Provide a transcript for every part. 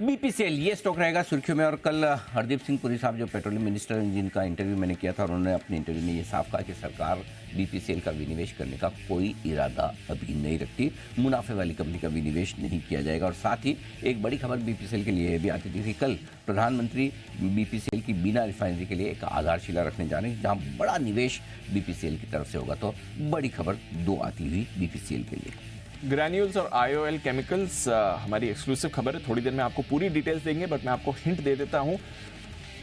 BPCL ये stock रहेगा सुर्खियों में। और कल हरदीप सिंह पुरी साहब जो पेट्रोलियम मिनिस्टर हैं, जिनका इंटरव्यू मैंने किया था, और उन्होंने अपने इंटरव्यू में ये साफ कहा कि सरकार बीपीसीएल का विनिवेश करने का कोई इरादा अभी नहीं रखती, मुनाफे वाली कंपनी का विनिवेश नहीं किया जाएगा। और साथ ही एक बड़ी खबर बीपीसीएल के लिए भी आती थी कि कल प्रधानमंत्री बीपीसीएल की बीना रिफाइनरी के लिए एक आधारशिला रखने जा रहे हैं, जहां बड़ा निवेश बीपीसीएल की तरफ से होगा। तो बड़ी खबर दो आती हुई बीपीसीएल के लिए। ग्रैन्यूल्स और आईओएल केमिकल्स हमारी एक्सक्लूसिव खबर है। थोड़ी देर में आपको पूरी डिटेल्स देंगे, बट मैं आपको हिंट दे देता हूं।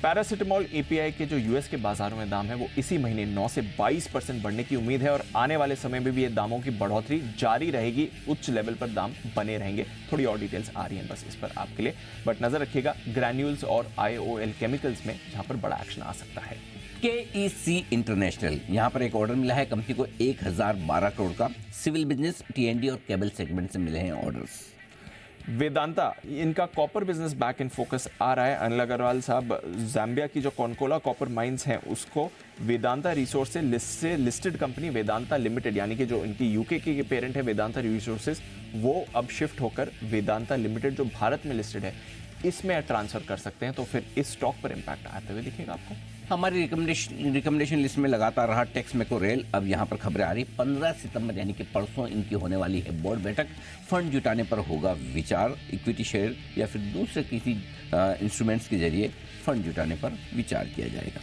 पैरासिटामोल एपीआई के जो यूएस के बाजारों में दाम है वो इसी महीने 9 से 22% बढ़ने की उम्मीद है, और आने वाले समय में भी ये दामों की बढ़ोतरी जारी रहेगी। उच्च लेवल पर दाम बने रहेंगे। थोड़ी और डिटेल्स आ रही हैं बस इस पर आपके लिए, बट नजर रखिएगा ग्रैन्यूल्स और आईओएल केमिकल्स में, जहां पर बड़ा एक्शन आ सकता है। KEC इंटरनेशनल, यहाँ पर एक ऑर्डर मिला है कंपनी को 1012 करोड़ का। सिविल बिजनेस, T&D और केबल सेगमेंट से मिले हैं ऑर्डर्स। वेदांता, इनका copper business back in focus आ रहा है। अनिल अग्रवाल साहब जाम्बिया की जो कॉनकोला कॉपर माइंस हैं उसको वेदांता रिसोर्सेज से लिस्टेड कंपनी वेदांता लिमिटेड, यानी कि जो इनकी यूके की पेरेंट है वेदांता रिसोर्सेज, वो अब शिफ्ट होकर वेदांता लिमिटेड जो भारत में लिस्टेड है इसमें ट्रांसफर कर सकते हैं। तो फिर इस स्टॉक पर इंपैक्ट आते हुए दिखेगा आपको। हमारी रिकमेंडेशन लिस्ट में लगातार रहा टेक्स मैको रेल। अब यहाँ पर खबरें आ रही, 15 सितंबर यानी कि परसों इनकी होने वाली है बोर्ड बैठक। फंड जुटाने पर होगा विचार। इक्विटी शेयर या फिर दूसरे किसी इंस्ट्रूमेंट्स के जरिए फंड जुटाने पर विचार किया जाएगा।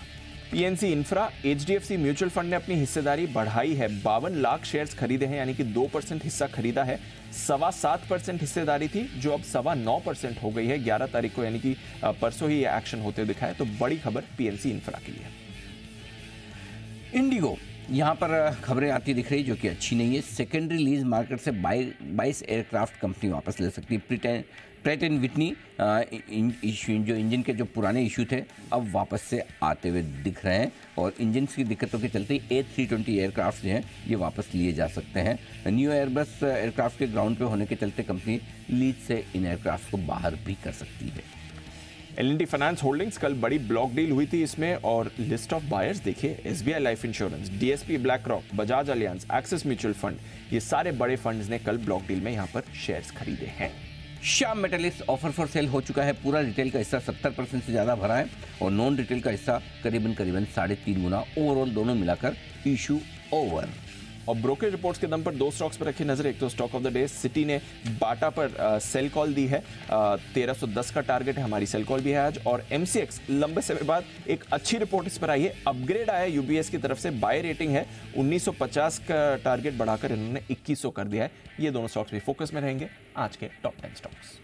PNC infra, HDFC mutual fund ने अपनी हिस्सेदारी बढ़ाई है। 52 लाख शेयर्स खरीदे हैं, यानी कि 2% हिस्सा खरीदा है। 7.25% हिस्सेदारी थी जो अब 9.25% हो गई है 11 तारीख को, यानी कि परसों ही ये एक्शन होते दिखा है। तो बड़ी खबर पीएनसी इंफ्रा के लिए। इंडिगो, यहाँ पर खबरें आती दिख रही जो कि अच्छी नहीं है। सेकेंडरी लीज मार्केट से 22 एयरक्राफ्ट कंपनी वापस ले सकती है। प्रैट एंड विटनी इशू, जो इंजन के जो पुराने इशू थे, अब वापस से आते हुए दिख रहे हैं। और इंजन की दिक्कतों के चलते A320 एयरक्राफ्ट जो हैं ये वापस लिए जा सकते हैं। न्यू एयरबस एयरक्राफ्ट के ग्राउंड पे होने के चलते कंपनी लीज से इन एयरक्राफ्ट को बाहर भी कर सकती है। एल&टी फाइनेंस होल्डिंग्स, कल बड़ी ब्लॉक डील हुई थी इसमें, और लिस्ट ऑफ बायर्स देखिए। SBI life insurance, DSP black rock, Bajaj alliance, axis mutual fund, ये सारे बड़े फंड्स ने कल ब्लॉक डील में यहाँ पर शेयर्स खरीदे हैं। Shyam Metalics offer for sale हो चुका है। पूरा रिटेल का हिस्सा 70% से ज़्यादा भरा है और नॉन रिटेल का हिस्सा करीबन 3.5 गुना। ओवरऑल दोनों मिलाकर इशू ओवर। और ब्रोकरेज रिपोर्ट्स के दम पर दो स्टॉक्स पर रखी नजर। एक तो stock of the day, city ने बाटा पर सेल कॉल दी है। 1310 का टारगेट है, हमारी सेल कॉल भी है आज। और एमसीएक्स लंबे समय बाद एक अच्छी रिपोर्ट इस पर आई है, अपग्रेड आया है यूबीएस की तरफ से, बाय रेटिंग है। 1950 का टारगेट बढ़ाकर इन्होंने 2100 कर दिया है। ये दोनों स्टॉक्स भी फोकस में रहेंगे आज के टॉप 10 स्टॉक्स।